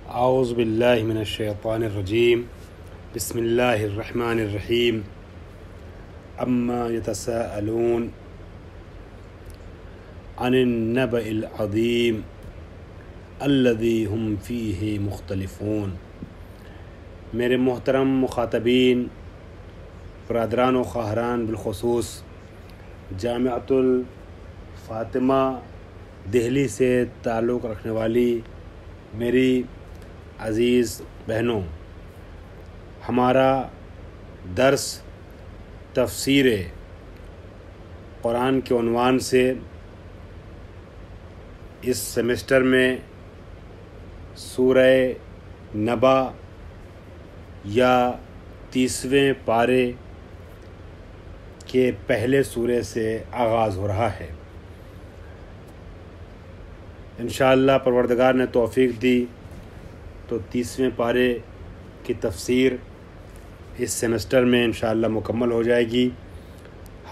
اعوذ باللہ من الشیطان الرجیم بسم اللہ الرحمن الرحیم اما یتساءلون عن النبأ العظیم الذی هم فیہ مختلفون۔ میرے محترم مخاطبین، برادران و خواہران، بالخصوص جامعۃ الفاطمہ دہلی سے تعلق رکھنے والی میری عزیز بہنوں، ہمارا درس تفسیر قرآن کے عنوان سے اس سیمسٹر میں سورہ نبا یا 30ویں پارے کے پہلے سورے سے آغاز ہو رہا ہے۔ انشاءاللہ پروردگار نے توفیق دی تو 30ویں پارے کی تفسیر اس سیمسٹر میں انشاءاللہ مکمل ہو جائے گی۔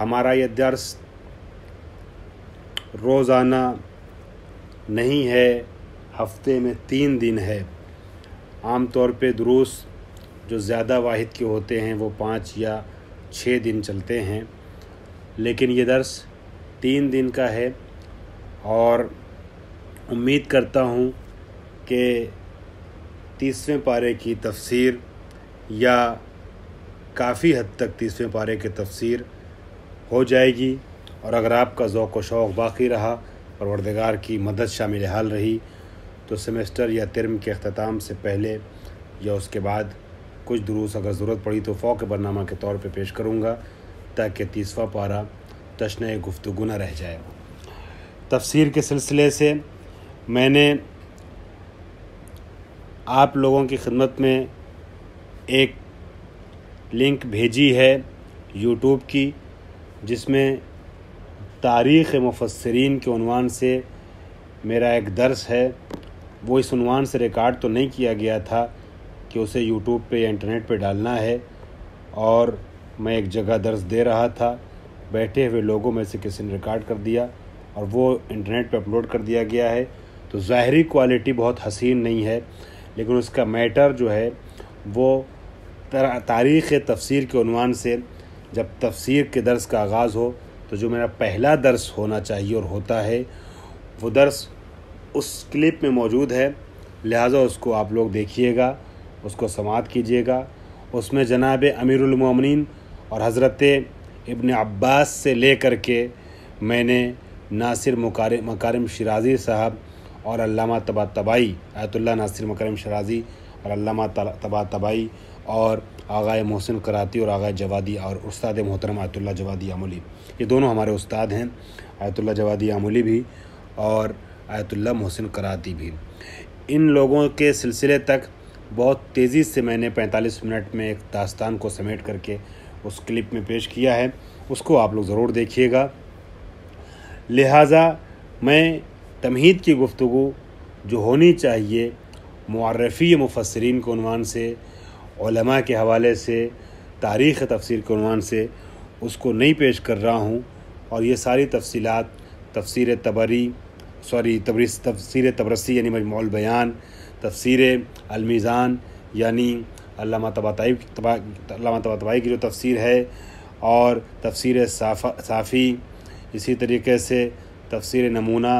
ہمارا یہ درس روزانہ نہیں ہے، ہفتے میں 3 دن ہے۔ عام طور پہ دروس جو زیادہ واحد کے ہوتے ہیں وہ 5 یا 6 دن چلتے ہیں، لیکن یہ درس 3 دن کا ہے، اور امید کرتا ہوں کہ 30ویں پارے کی تفسیر یا کافی حد تک 30ویں پارے کی تفسیر ہو جائے گی، اور اگر آپ کا ذوق و شوق باقی رہا، پروردگار کی مدد شامل حال رہی، تو سیمسٹر یا ترم کے اختتام سے پہلے یا اس کے بعد کچھ دروس اگر ضرورت پڑی تو فوق برنامہ کے طور پہ پیش کروں گا، تاکہ 30واں پارہ تشنہ گفتگو نہ رہ جائے۔ تفسیر کے سلسلے سے میں نے آپ لوگوں کی خدمت میں ایک لنک بھیجی ہے یوٹیوب کی، جس میں تاریخ مفسرین کے عنوان سے میرا ایک درس ہے۔ وہ اس عنوان سے ریکارڈ تو نہیں کیا گیا تھا کہ اسے یوٹیوب پہ یا انٹرنیٹ پہ ڈالنا ہے، اور میں ایک جگہ درس دے رہا تھا، بیٹھے ہوئے لوگوں میں سے کسی نے ریکارڈ کر دیا اور وہ انٹرنیٹ پہ اپلوڈ کر دیا گیا ہے۔ تو ظاہری کوالٹی بہت حسین نہیں ہے، لیکن اس کا میٹر جو ہے وہ تاریخ تفسیر کے عنوان سے جب تفسیر کے درس کا آغاز ہو تو جو میرا پہلا درس ہونا چاہیے اور ہوتا ہے، وہ درس اس کلپ میں موجود ہے، لہٰذا اس کو آپ لوگ دیکھیے گا، اس کو سماعت کیجیے گا۔ اس میں جناب امیر المومنین اور حضرت ابن عباس سے لے کر کے میں نے ناصر مکارم شیرازی صاحب اور علامہ طباطبائی، آیت اللہ ناصر مکارم شیرازی اور علامہ طباطبائی، اور آغائے محسن قراتی اور آغائے جوادی، اور استاد محترم آیت اللہ جوادی آمولی، یہ دونوں ہمارے استاد ہیں، آیت اللہ جوادی آمولی بھی اور آیت اللہ محسن قراتی بھی۔ ان لوگوں کے سلسلے تک بہت تیزی سے میں نے 45 منٹ میں ایک داستان کو سمیٹ کر کے اس کلپ میں پیش کیا ہے، اس کو آپ لوگ ضرور دیکھیے گا۔ لہٰذا میں تمہید کی گفتگو جو ہونی چاہیے معرفی مفسرین کے عنوان سے، علماء کے حوالے سے، تاریخ تفسیر کے عنوان سے، اس کو نہیں پیش کر رہا ہوں، اور یہ ساری تفصیلات تفسیر تبرسی یعنی مجموع البیان، تفسیر المیزان یعنی علامہ طباطبائی کی جو تفسیر ہے، اور تفسیر صافی، اسی طریقے سے تفسیر نمونہ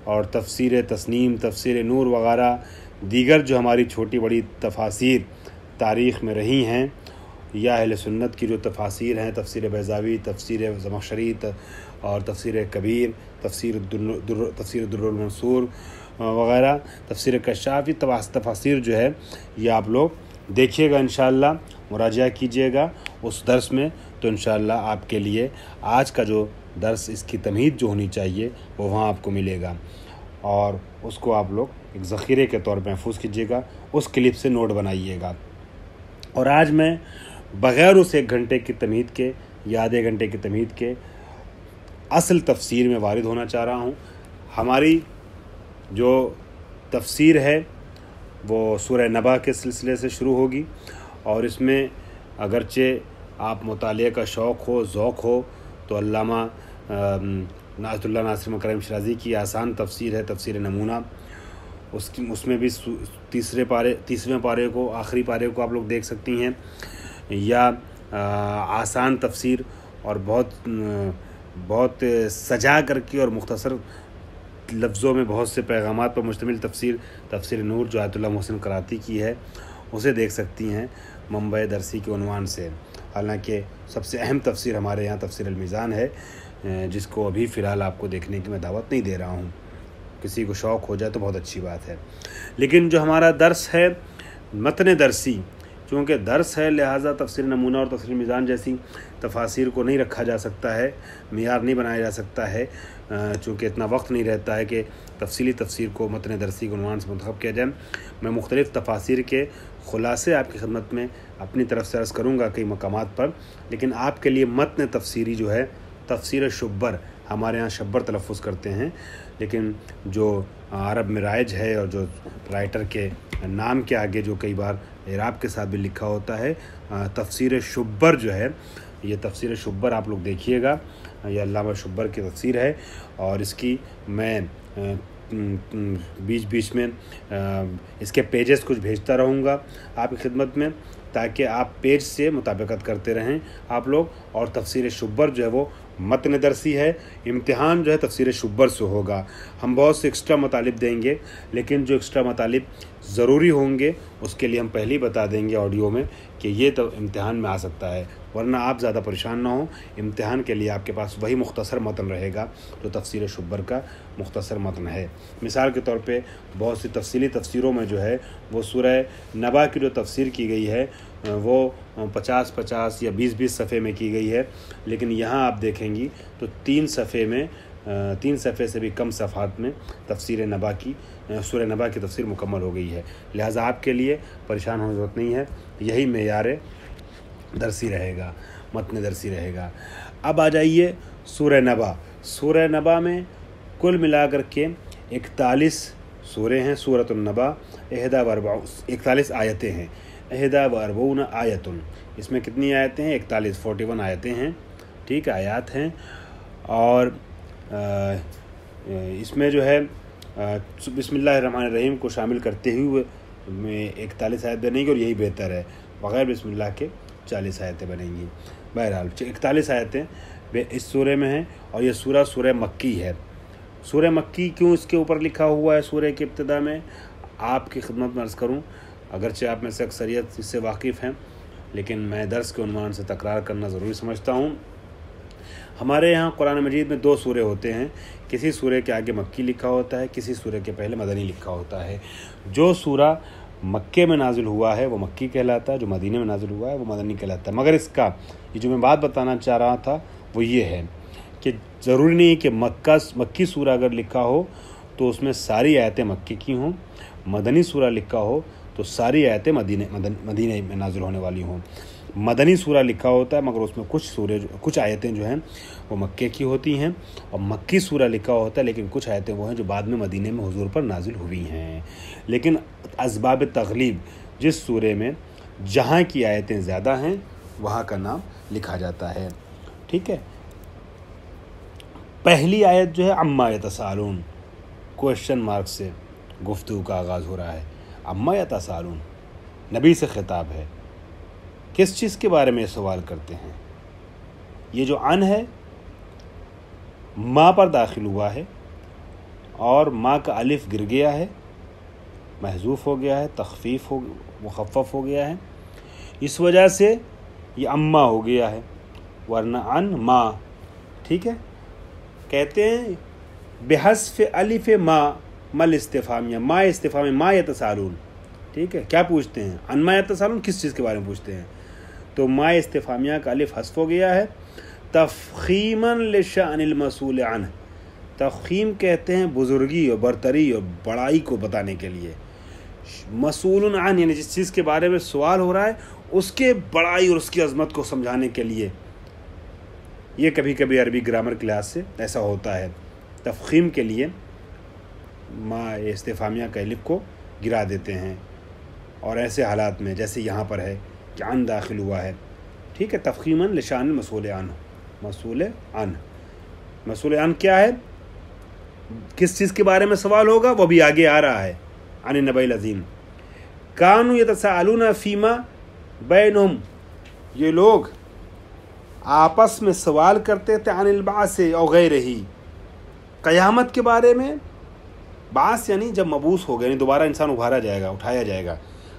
اور تفسیر تسنیم، تفسیر نور وغیرہ دیگر جو ہماری چھوٹی بڑی تفاسیر تاریخ میں رہی ہیں، یا اہل سنت کی جو تفاسیر ہیں، تفسیر بیضاوی، تفسیر زمخشری اور تفسیر کبیر، تفسیر در المنصور وغیرہ، تفسیر کشافی، تفاسیر جو ہے یہ آپ لوگ دیکھیے گا، انشاءاللہ مراجعہ کیجیے گا اس درس میں، تو انشاءاللہ آپ کے لیے آج کا جو درس، اس کی تمہید جو ہونی چاہیے وہ وہاں آپ کو ملے گا، اور اس کو آپ لوگ ایک ذخیرے کے طور پہ محفوظ کیجیے گا، اس کلپ سے نوٹ بنائیے گا۔ اور آج میں بغیر اس 1 گھنٹے کی تمہید کے یا آدھے گھنٹے کی تمہید کے اصل تفسیر میں وارد ہونا چاہ رہا ہوں۔ ہماری جو تفسیر ہے وہ سورہ نبا کے سلسلے سے شروع ہوگی، اور اس میں اگرچہ آپ مطالعے کا شوق ہو، ذوق ہو، تو علامہ آیت اللہ ناصر مکارم شیرازی کی آسان تفسیر ہے، تفسیر نمونہ، اس میں بھی تیسرے پارے کو، آخری پارے کو آپ لوگ دیکھ سکتی ہیں، یا آسان تفسیر اور بہت سجا کر کے اور مختصر لفظوں میں بہت سے پیغامات پر مشتمل تفسیر نور جو آیت اللہ محسن کراتی کی ہے، اسے دیکھ سکتی ہیں منبع درسی کے عنوان سے۔ حالانکہ سب سے اہم تفسیر ہمارے یہاں تفسیر المیزان ہے، جس کو ابھی فی الحال آپ کو دیکھنے کی میں دعوت نہیں دے رہا ہوں، کسی کو شوق ہو جائے تو بہت اچھی بات ہے۔ لیکن جو ہمارا درس ہے متن درسی، چونکہ درس ہے لہٰذا تفسیر نمونہ اور تفسیر المیزان جیسی تفاسیر کو نہیں رکھا جا سکتا ہے، معیار نہیں بنایا جا سکتا ہے، چونکہ اتنا وقت نہیں رہتا ہے کہ تفصیلی تفسیر کو متن درسی کے عنوان سے منتخب کیا جائے۔ میں مختلف تفاسیر کے خلاصے آپ کی خدمت میں اپنی طرف سے عرض کروں گا کئی مقامات پر، لیکن آپ کے لیے متن تفسیری جو ہے تفسیر شبر، ہمارے یہاں شبر تلفظ کرتے ہیں، لیکن جو عرب میں رائج ہے اور جو رائٹر کے نام کے آگے جو کئی بار اعراب کے ساتھ بھی لکھا ہوتا ہے، تفسیر شبر جو ہے، یہ تفسیر شبر آپ لوگ دیکھیے گا، یہ علامہ شبر کی تفسیر ہے، اور اس کی میں بیچ میں اس کے پیجز کچھ بھیجتا رہوں گا آپ کی خدمت میں، تاکہ آپ پیج سے مطابقت کرتے رہیں آپ لوگ۔ اور تفسیر شبر جو ہے وہ متن درسی ہے، امتحان جو ہے تفسیر شبر سے ہوگا۔ ہم بہت سے ایکسٹرا مطالب دیں گے، لیکن جو ایکسٹرا مطالب ضروری ہوں گے اس کے لیے ہم پہلے ہی بتا دیں گے آڈیو میں کہ یہ تو امتحان میں آ سکتا ہے، ورنہ آپ زیادہ پریشان نہ ہوں۔ امتحان کے لیے آپ کے پاس وہی مختصر متن رہے گا جو تفسیر شبر کا مختصر متن ہے۔ مثال کے طور پہ بہت سی تفصیلی تفسیروں میں جو ہے وہ سورہ نبا کی جو تفسیر کی گئی ہے وہ 50 یا 20 صفحے میں کی گئی ہے، لیکن یہاں آپ دیکھیں گی تو 3 صفحے سے بھی کم صفحات میں تفسیر نبا کی سورہ نبا کی تفسیر مکمل ہو گئی ہے، لہٰذا آپ کے لیے پریشان ہونے کی ضرورت نہیں ہے، یہی معیار درسی رہے گا، متن درسی رہے گا۔ اب آ جائیے سورہ نبا۔ سورہ نبا میں کل ملا کر کے 41 سورے ہیں، سورۃ النبا 41 آیتیں ہیں، 41 آیتن، اس میں کتنی آیتیں ہیں؟ 41 آیتیں ہیں، ٹھیک ہے، آیات ہیں، اور اس میں جو ہے بسم اللہ الرحمن الرحیم کو شامل کرتے ہوئے میں 41 آیت بنے گی، اور یہی بہتر ہے، بغیر بسم اللہ کے 40 آیتیں بنیں گی۔ بہرحال 41 آیتیں اس سورے میں ہیں، اور یہ سورہ مکی ہے۔ سورہ مکی کیوں اس کے اوپر لکھا ہوا ہے سورہ کی ابتدا میں؟ آپ کی خدمت میں عرض کروں، اگرچہ آپ میں سے اکثریت اس سے واقف ہیں، لیکن میں درس کے عنوان سے تکرار کرنا ضروری سمجھتا ہوں۔ ہمارے یہاں قرآن مجید میں 2 سورے ہوتے ہیں، کسی سورے کے آگے مکی لکھا ہوتا ہے، کسی سورے کے پہلے مدنی لکھا ہوتا ہے۔ جو سورہ مکے میں نازل ہوا ہے وہ مکی کہلاتا ہے، جو مدینے میں نازل ہوا ہے وہ مدنی کہلاتا ہے۔ مگر اس کا یہ جو میں بات بتانا چاہ رہا تھا وہ یہ ہے کہ ضروری نہیں کہ مکی سورہ اگر لکھا ہو تو اس میں ساری آیتیں مکی کی ہوں، مدنی سورہ لکھا ہو تو ساری آیتیں مدینے میں نازل ہونے والی ہوں۔ مدنی سورہ لکھا ہوتا ہے مگر اس میں کچھ آیتیں جو ہیں وہ مکے کی ہوتی ہیں، اور مکی سورہ لکھا ہوتا ہے لیکن کچھ آیتیں وہ ہیں جو بعد میں مدینے میں حضور پر نازل ہوئی ہیں۔ لیکن اسباب تغلیب جس سورے میں جہاں کی آیتیں زیادہ ہیں وہاں کا نام لکھا جاتا ہے، ٹھیک ہے۔ پہلی آیت جو ہے عما یتساءلون، کوشچن مارک سے گفتگو کا آغاز ہو رہا ہے۔ عما یتساءلون، نبی سے خطاب ہے، کس چیز کے بارے میں سوال کرتے ہیں؟ یہ جو ان ہے ما پر داخل ہوا ہے، اور ما کا الف گر گیا ہے، محذوف ہو گیا ہے، مخفف ہو گیا ہے، اس وجہ سے یہ اما ہو گیا ہے، ورنہ ان ما، ٹھیک ہے۔ کہتے ہیں بحذف الف ما مل استفہامیہ، ما استفہامیہ، ما یتساءلون، ٹھیک ہے، کیا پوچھتے ہیں؟ ان ما یتساءلون، کس چیز کے بارے میں پوچھتے ہیں؟ تو ما استفہامیہ کا الف حذف ہو گیا ہے، تفخیما لشأن المسئول عنہ، تفخیم کہتے ہیں بزرگی اور برتری اور بڑائی کو بتانے کے لیے، مسئول عنہ یعنی جس چیز کے بارے میں سوال ہو رہا ہے اس کے بڑائی اور اس کی عظمت کو سمجھانے کے لیے۔ یہ کبھی کبھی عربی گرامر کلاس سے ایسا ہوتا ہے، تفخیم کے لیے ما استفہامیہ کا الف کو گرا دیتے ہیں، اور ایسے حالات میں جیسے یہاں پر ہے کہ عن داخل ہوا ہے، ٹھیک ہے، تفخیما لشأن المسئول عنہ، مسئول عنہ کیا ہے؟ کس چیز کے بارے میں سوال ہوگا وہ بھی آگے آ رہا ہے، عن النبأ العظیم کانوا یتساءلون فیما بینہم، یہ لوگ آپس میں سوال کرتے تھے عن البعث او غیرہ، قیامت کے بارے میں. بعث یعنی جب مبعوث ہو گیا، یعنی دوبارہ انسان ابھارا جائے گا، اٹھایا جائے گا.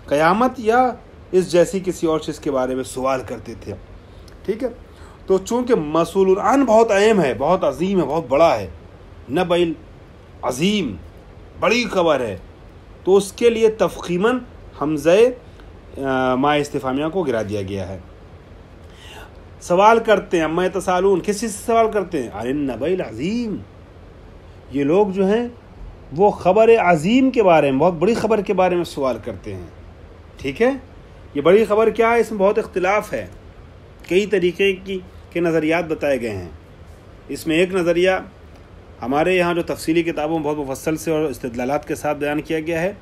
قیامت یا اس جیسی کسی اور چیز کے بارے میں سوال کرتے تھے. ٹھیک ہے، تو چونکہ مسئول عن بہت اہم ہے، بہت عظیم ہے، بہت بڑا ہے، نبأ عظیم بڑی خبر ہے، تو اس کے لیے تفخیماً حمزہ ما استفہامیہ کو گرا دیا گیا ہے. سوال کرتے ہیں، اما یتساءلون، کس چیز سے سوال کرتے ہیں؟ عن النبأ العظیم، یہ لوگ جو ہیں وہ خبر عظیم کے بارے میں، بہت بڑی خبر کے بارے میں سوال کرتے ہیں. ٹھیک ہے، یہ بڑی خبر کیا ہے؟ اس میں بہت اختلاف ہے، کئی طریقے کے نظریات بتائے گئے ہیں. اس میں ایک نظریہ ہمارے یہاں جو تفصیلی کتابوں میں بہت مفصل سے اور استدلالات کے ساتھ بیان کیا گیا ہے،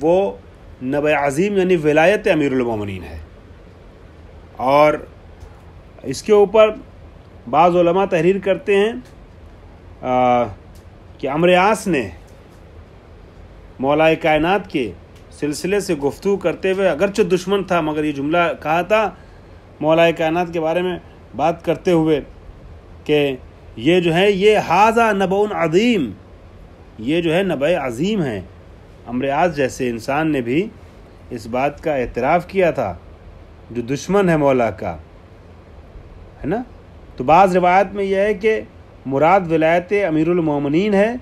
وہ نبأ عظیم یعنی ولایت امیر المومنین ہے. اور اس کے اوپر بعض علماء تحریر کرتے ہیں کہ عمرو عاص نے مولا کائنات کے سلسلے سے گفتگو کرتے ہوئے، اگرچہ دشمن تھا مگر یہ جملہ کہا تھا مولا کائنات کے بارے میں بات کرتے ہوئے کہ یہ جو ہے یہ ھذا نبأ عظیم، یہ جو ہے نبأ عظیم ہے. عمرو عاص جیسے انسان نے بھی اس بات کا اعتراف کیا تھا جو دشمن ہے مولا کا، ہے نا. تو بعض روایت میں یہ ہے کہ مراد ولایت امیر المومنین ہے،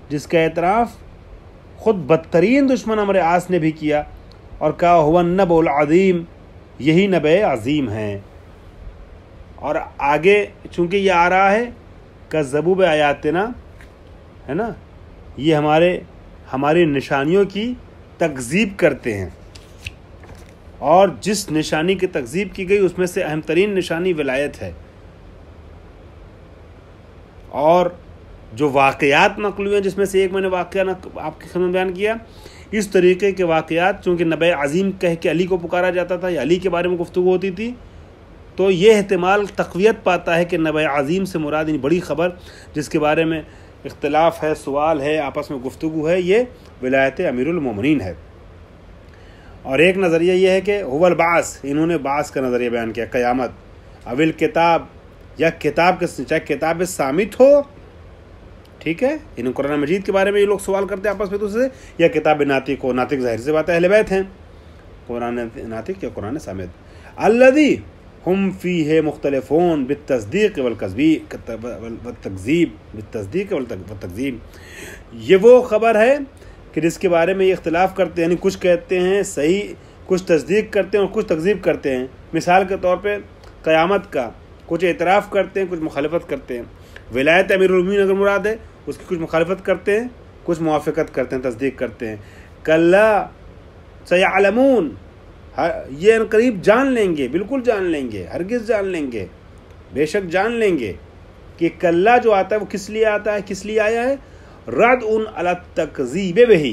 جس کا اعتراف خود بدترین دشمن عمرو عاص نے بھی کیا اور کہا هو النبأ العظیم، یہی نبأ عظیم ہے. اور آگے چونکہ یہ آ رہا ہے کذبوا بآیاتنا، ہے نا، یہ ہماری نشانیوں کی تکذیب کرتے ہیں، اور جس نشانی کی تکذیب کی گئی اس میں سے اہم ترین نشانی ولایت ہے. اور جو واقعات نقل ہوئے ہیں، جس میں سے ایک میں نے واقعہ آپ کی خدمت بیان کیا، اس طریقے کے واقعات چونکہ نبأ عظیم کہہ کے علی کو پکارا جاتا تھا یا علی کے بارے میں گفتگو ہوتی تھی، تو یہ احتمال تقویت پاتا ہے کہ نبأ عظیم سے مراد ان بڑی خبر جس کے بارے میں اختلاف ہے، سوال ہے، آپس میں گفتگو ہے، یہ ولایت امیر المومنین ہے. اور ایک نظریہ یہ ہے کہ هو البعث، انہوں نے بعث کا نظریہ بیان کیا، قیامت. اول کتاب، یا کتاب کے، چاہے کتاب صامت ہو، ٹھیک ہے، انہیں قرآن مجید کے بارے میں یہ لوگ سوال کرتے ہیں آپس میں دوسرے سے، یا کتاب ناطق ہو. ناطق ظاہر سے بات ہے اہل بیت ہیں، قرآن ناطق یا قرآن صامت. الذی ہم فیہ مختلفون بالتصدیق والتکذیب، بالتصدیق والتکذیب، یہ وہ خبر ہے کہ جس کے بارے میں یہ اختلاف کرتے ہیں، یعنی کچھ کہتے ہیں صحیح، کچھ تصدیق کرتے ہیں اور کچھ تکذیب کرتے ہیں. مثال کے طور پہ قیامت کا کچھ اعتراف کرتے ہیں، کچھ مخالفت کرتے ہیں. ولایت امیر المومنین اگر مراد ہے، اس کی کچھ مخالفت کرتے ہیں، کچھ موافقت کرتے ہیں، تصدیق کرتے ہیں. کلا سیعلمون، یہ ان قریب جان لیں گے، بالکل جان لیں گے، ہرگز جان لیں گے، بے شک جان لیں گے کہ کلا جو آتا ہے وہ کس لیے آتا ہے، کس لیے آیا ہے؟ رد علی التکذیب بہ،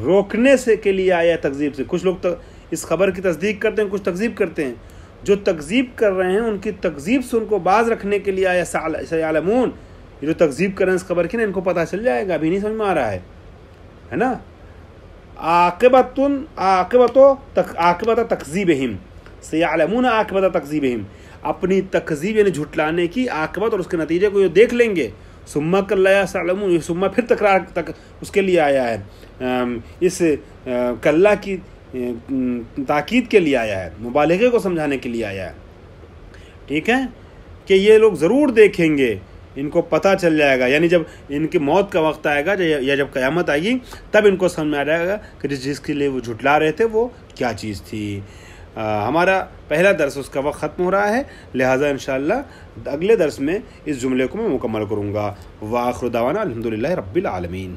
روکنے سے کے لیے آیا ہے تکذیب سے. کچھ لوگ اس خبر کی تصدیق کرتے ہیں، کچھ تکذیب کرتے ہیں. جو تکذیب کر رہے ہیں ان کی تکذیب سے ان کو باز رکھنے کے لیے آیا سیعلمون، یہ جو تکذیب کر رہے ہیں اس خبر کی نا، ان کو پتہ چل جائے گا، ابھی نہیں سمجھ میں آ رہا ہے نا. عاقبت تکذیبہم، سیعلمون عاقبت تکذیبہم، اپنی تکذیب یعنی جھٹلانے کی عاقبت اور اس کے نتیجے کو یہ دیکھ لیں گے. ثم کلا سیعلمون، یہ ثم پھر تکرار تک اس کے لیے آیا ہے، اس کلا کی تاکید کے لیے آیا ہے، مبالغے کو سمجھانے کے لیے آیا ہے. ٹھیک ہے، کہ یہ لوگ ضرور دیکھیں گے، ان کو پتہ چل جائے گا، یعنی جب ان کی موت کا وقت آئے گا یا جب قیامت آئے گی تب ان کو سمجھ میں آ جائے گا کہ جس کے لیے وہ جھٹلا رہے تھے وہ کیا چیز تھی. ہمارا پہلا درس اس کا وقت ختم ہو رہا ہے، لہٰذا انشاءاللہ اگلے درس میں اس جملے کو میں مکمل کروں گا. وآخر دعوانا الحمدللہ رب العالمین.